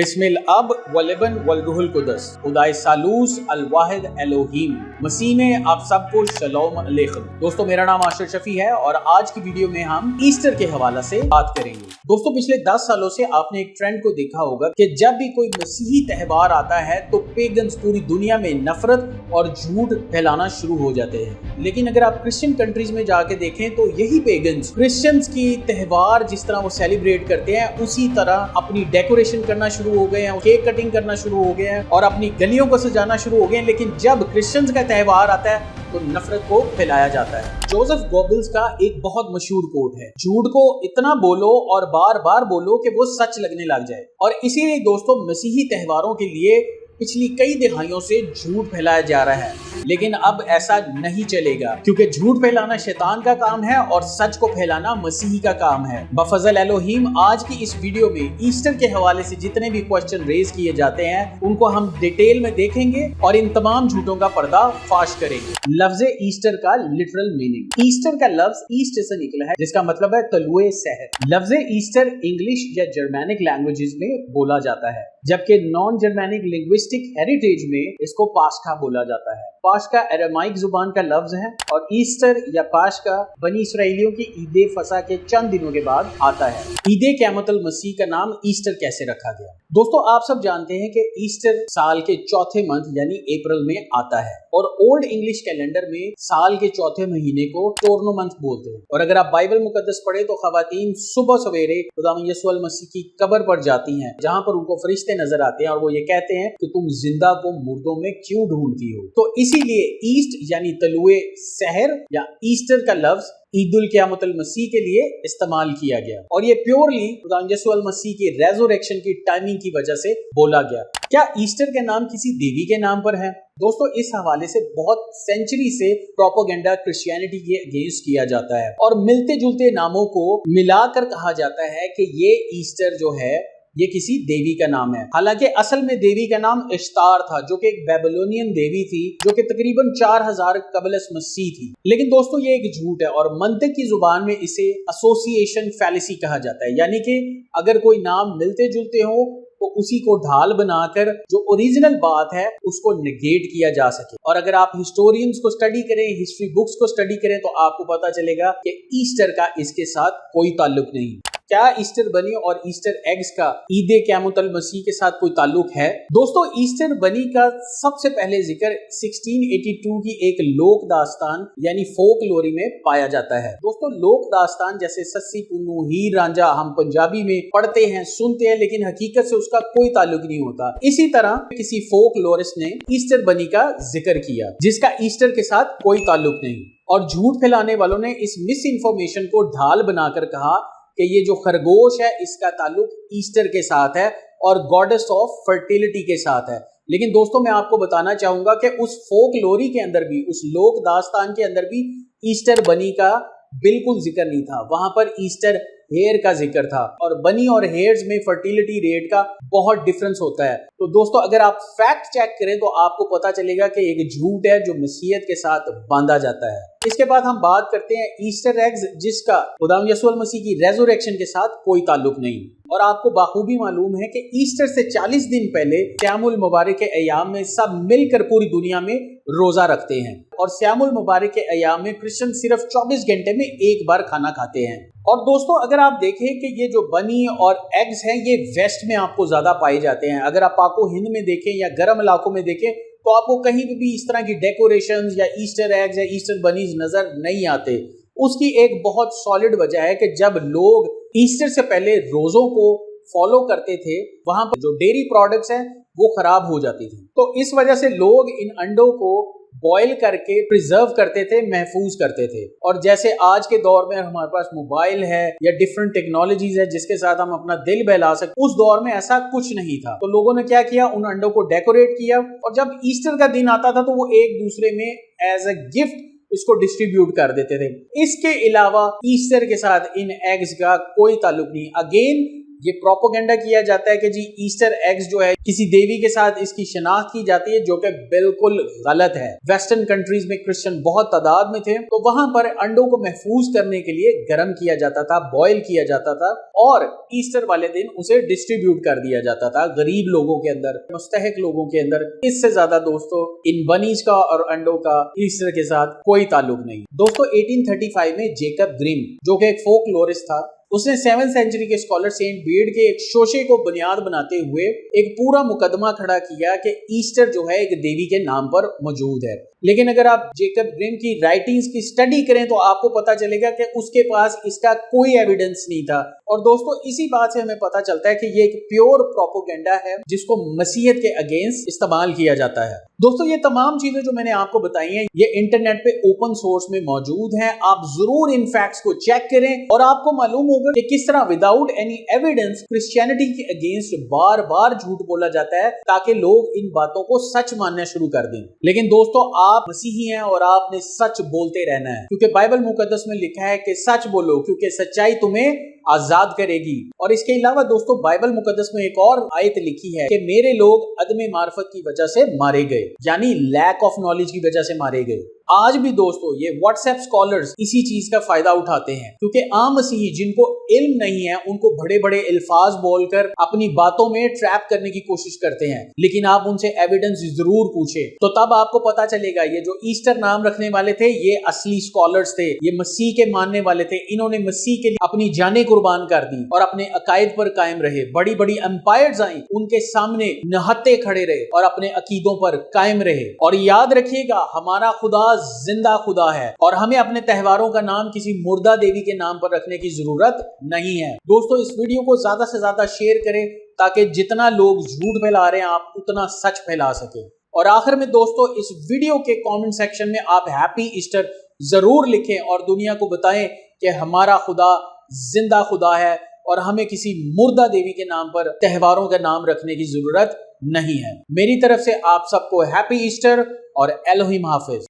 बिस्मिल अब वलिबन वलरुहुल कुदस खुदाए सालूस अल वाहिद एलोहीम मसीह में आप सबको शलोम अलैकुम। दोस्तों, मेरा नाम आशिर शफी है और आज की वीडियो में हम ईस्टर के हवाला से बात करेंगे। दोस्तों, पिछले 10 सालों से आपने एक ट्रेंड को देखा होगा कि जब भी कोई मसीही त्यौहार आता है तो पेगन्स पूरी दुनिया में नफरत और झूठ फैलाना शुरू हो जाते हैं। लेकिन अगर आप क्रिश्चियन कंट्रीज में जाके देखें तो यही पेगन्स क्रिश्चियंस की त्यौहार जिस तरह वो सेलिब्रेट करते हैं उसी तरह अपनी डेकोरेशन करना शुरू हो गए हैं, केक कटिंग करना शुरू हो गए हैं और अपनी गलियों को सजाना शुरू हो गए हैं। लेकिन जब क्रिश्चियंस का त्यौहार आता है तो नफरत को फैलाया जाता है। जोसेफ गोबल्स का एक बहुत मशहूर कोट है, झूठ को इतना बोलो और बार बार बोलो कि वो सच लगने लग जाए। और इसीलिए दोस्तों, मसीही त्योहारों के लिए पिछली कई दिहाइयों से झूठ फैलाया जा रहा है। लेकिन अब ऐसा नहीं चलेगा, क्योंकि झूठ फैलाना शैतान का काम है और सच को फैलाना मसीही का काम है। बफजल एलोहीम आज की इस वीडियो में ईस्टर के हवाले से जितने भी क्वेश्चन रेज किए जाते हैं उनको हम डिटेल में देखेंगे और इन तमाम झूठों का पर्दा फाश करेंगे। लफ्ज ईस्टर का लिटरल मीनिंग। ईस्टर का लफ्ज ईस्ट से निकला है, जिसका मतलब है तलुए सहर। लफ्ज ईस्टर इंग्लिश या जर्मैनिक लैंग्वेजेस में बोला जाता है, जबकि नॉन जर्मैनिक लिंग्विस्टिक हेरिटेज में इसको पास्का बोला जाता है। पास्का अरामाइक जुबान का लफ्ज है और ईस्टर या पास्का बनी इसराइलियों की ईद फसा के चंद दिनों के बाद आता है। ईद क़यामतुल मसीह का नाम ईस्टर कैसे रखा गया? दोस्तों, आप सब जानते हैं कि ईस्टर साल के चौथे मंथ यानी अप्रैल में आता है और ओल्ड इंग्लिश कैलेंडर में साल के चौथे महीने को टोर्नो मंथ बोलते हैं। और अगर आप बाइबल मुकद्दस पढ़े तो खवातीन सुबह सवेरे खुदा यीशु मसीह की कब्र पर जाती हैं, जहां पर उनको फरिश्ते नजर आते हैं और वो ये कहते हैं कि तुम जिंदा को मुर्दों में क्यों ढूंढती हो। तो इसीलिए ईस्ट यानी तलुए सहर या ईस्टर का लफ्ज ईदुल क़यामतुल मसीह के लिए इस्तेमाल किया गया और ये प्योरली खुदा यीशु मसीह की रेज़रेक्शन की टाइमिंग की वजह से बोला गया। क्या ईस्टर का नाम किसी देवी के नाम पर है? दोस्तों, इस हवाले से बहुत सेंचुरी से प्रोपेगेंडा क्रिश्चियनिटी के अगेंस्ट किया जाता है और मिलते जुलते नामों को मिलाकर कहा जाता है कि ये ईस्टर जो है ये किसी देवी का नाम है। हालांकि असल में देवी का नाम इश्तार था, जो कि एक बेबीलोनियन देवी थी, जो कि तकरीबन 4000 कबल मसीह थी। लेकिन दोस्तों, ये एक झूठ है और मंतिक की जुबान में इसे एसोसिएशन फैलेसी कहा जाता है, यानी कि अगर कोई नाम मिलते जुलते हो तो उसी को ढाल बनाकर जो ओरिजिनल बात है उसको नेगेट किया जा सके। और अगर आप हिस्टोरियंस को स्टडी करें, हिस्ट्री बुक्स को स्टडी करें तो आपको पता चलेगा कि ईस्टर का इसके साथ कोई ताल्लुक नहीं। क्या ईस्टर बनी और ईस्टर एग्स का ईद क़यामतुल मसीह के साथ कोई ताल्लुक है? दोस्तों, ईस्टर बनी का सबसे पहले जिक्र 1682 की एक लोक दास्तान यानी फोकलोरी में पाया जाता है। दोस्तों, लोक दास्तान जैसे सस्सी पुन्नू, हीर रांझा हम पंजाबी में पढ़ते हैं, सुनते हैं, लेकिन हकीकत से उसका कोई ताल्लुक नहीं होता। इसी तरह किसी फोकलोरिस्ट ने ईस्टर बनी का जिक्र किया जिसका ईस्टर के साथ कोई ताल्लुक नहीं, और झूठ फैलाने वालों ने इस मिस इन्फॉर्मेशन को ढाल बनाकर कहा कि ये जो खरगोश है इसका ताल्लुक ईस्टर के साथ है और गॉडेस ऑफ फर्टिलिटी के साथ है। लेकिन दोस्तों, मैं आपको बताना चाहूंगा कि उस फोकलोरी के अंदर भी, उस लोक दास्तान के अंदर भी ईस्टर बनी का बिल्कुल जिक्र नहीं था। वहां पर ईस्टर हेयर का जिक्र था और बनी और हेयर्स में फर्टिलिटी रेट का बहुत डिफरेंस होता है। तो दोस्तों, अगर आप फैक्ट चेक करें तो आपको पता चलेगा कि एक झूठ है जो मसीहत के साथ बांधा जाता है। इसके बाद हम बात करते हैं ईस्टर एग्स, जिसका खुदा यीशु मसीह की रेज़रेक्शन के साथ कोई ताल्लुक नहीं। और आपको बाखूबी मालूम है कि ईस्टर से 40 दिन पहले श्यामुल मुबारक के अयाम में सब मिलकर पूरी दुनिया में रोजा रखते हैं और श्यामुल मुबारक के अयाम में क्रिश्चियन सिर्फ 24 घंटे में एक बार खाना खाते हैं। और दोस्तों, अगर आप देखें कि ये जो बनी और एग्स हैं ये वेस्ट में आपको ज्यादा पाए जाते हैं। अगर आप पाको हिंद में देखें या गर्म इलाकों में देखें तो आपको कहीं भी इस तरह की डेकोरेशंस या ईस्टर एग्स या ईस्टर बनीज नजर नहीं आते। उसकी एक बहुत सॉलिड वजह है कि जब लोग ईस्टर से पहले रोजों को फॉलो करते थे, वहां पर जो डेयरी प्रोडक्ट्स हैं वो खराब हो जाती थी। तो इस वजह से लोग इन अंडों को बॉयल करके प्रिजर्व करते थे, महफूज करते थे। और जैसे आज के दौर में हमारे पास मोबाइल है या डिफरेंट टेक्नोलॉजीज है जिसके साथ हम अपना दिल बहला सकते, उस दौर में ऐसा कुछ नहीं था। तो लोगों ने क्या किया, उन अंडों को डेकोरेट किया और जब ईस्टर का दिन आता था तो वो एक दूसरे में एज अ गिफ्ट इसको डिस्ट्रीब्यूट कर देते थे। इसके अलावा ईस्टर के साथ इन एग्स का कोई ताल्लुक नहीं। अगेन ये प्रोपोगेंडा किया जाता है कि जी ईस्टर एग्स जो है किसी देवी के साथ इसकी शनाख्त की जाती है, जो कि बिल्कुल गलत है। वेस्टर्न कंट्रीज में क्रिश्चियन बहुत तादाद में थे, तो वहां पर अंडों को महफूज करने के लिए गर्म किया जाता था, बॉयल किया जाता था और ईस्टर वाले दिन उसे डिस्ट्रीब्यूट कर दिया जाता था गरीब लोगों के अंदर, मुस्तहिक लोगों के अंदर। इससे ज्यादा दोस्तों इन बनीज का और अंडों का ईस्टर के साथ कोई ताल्लुक नहीं। दोस्तों 1835 में जेकब ग्रिम, जो कि एक फोकलोरिस्ट था, उसने 7th सेंचुरी के स्कॉलर सेंट बेड के एक शोशे को बुनियाद बनाते हुए एक पूरा मुकदमा खड़ा किया कि ईस्टर जो है एक देवी के नाम पर मौजूद है। लेकिन अगर आप जेकब ग्रिम की राइटिंग्स की स्टडी करें तो आपको पता चलेगा कि उसके पास इसका कोई एविडेंस नहीं था। और दोस्तों इसी बात से हमें पता चलता है कि ये एक प्योर प्रोपोगेंडा है जिसको मसीहत के अगेंस्ट इस्तेमाल किया जाता है। दोस्तों ये तमाम चीजें जो मैंने आपको बताई हैं ये इंटरनेट पे ओपन सोर्स में मौजूद हैं, आप जरूर इन फैक्ट्स को चेक करें और आपको मालूम होगा कि किस तरह विदाउट एनी एविडेंस क्रिश्चियनिटी के अगेंस्ट बार बार झूठ बोला जाता है ताकि लोग इन बातों को सच मानना शुरू कर दें। लेकिन दोस्तों आप मसीही हैं और आपने सच बोलते रहना है, क्योंकि बाइबल मुकद्दस में लिखा है कि सच बोलो क्योंकि सच्चाई तुम्हें आजाद करेगी। और इसके अलावा दोस्तों बाइबल मुकद्दस में एक और आयत लिखी है कि मेरे लोग अदम मार्फत की वजह से मारे गए, यानी लैक ऑफ नॉलेज की वजह से मारे गए। आज भी दोस्तों ये व्हाट्सएप स्कॉलर्स इसी चीज का फायदा उठाते हैं, क्योंकि आम मसीही जिनको इल्म नहीं है उनको बड़े बड़े अल्फाज बोलकर अपनी बातों में ट्रैप करने की कोशिश करते हैं। लेकिन आप उनसे एविडेंस जरूर पूछे, तो तब आपको पता चलेगा ये जो ईस्टर नाम रखने वाले थे ये असली स्कॉलर्स थे, ये मसीह के मानने वाले थे। इन्होंने मसीह के लिए अपनी जानें कुर्बान कर दी और अपने अकायद पर कायम रहे। बड़ी बड़ी एम्पायर्स आई, उनके सामने नहत्ते खड़े रहे और अपने अकीदों पर कायम रहे। और याद रखिएगा हमारा खुदा जिंदा खुदा है और हमें अपने त्योहारों का नाम किसी मुर्दा देवी के नाम पर रखने की जरूरत नहीं है। दोस्तों इस वीडियो को ज्यादा से ज्यादा शेयर करें ताकि जितना लोग झूठ फैला रहे हैं आप उतना सच फैला सके। और आखिर में दोस्तों इस वीडियो के कमेंट सेक्शन में आप हैप्पी ईस्टर जरूर लिखें और दुनिया को बताएं कि हमारा खुदा जिंदा खुदा है और हमें किसी मुर्दा देवी के नाम पर त्योहारों का नाम रखने की जरूरत नहीं है। मेरी तरफ से आप सबको हैप्पी ईस्टर और एलोहिम हाफिज।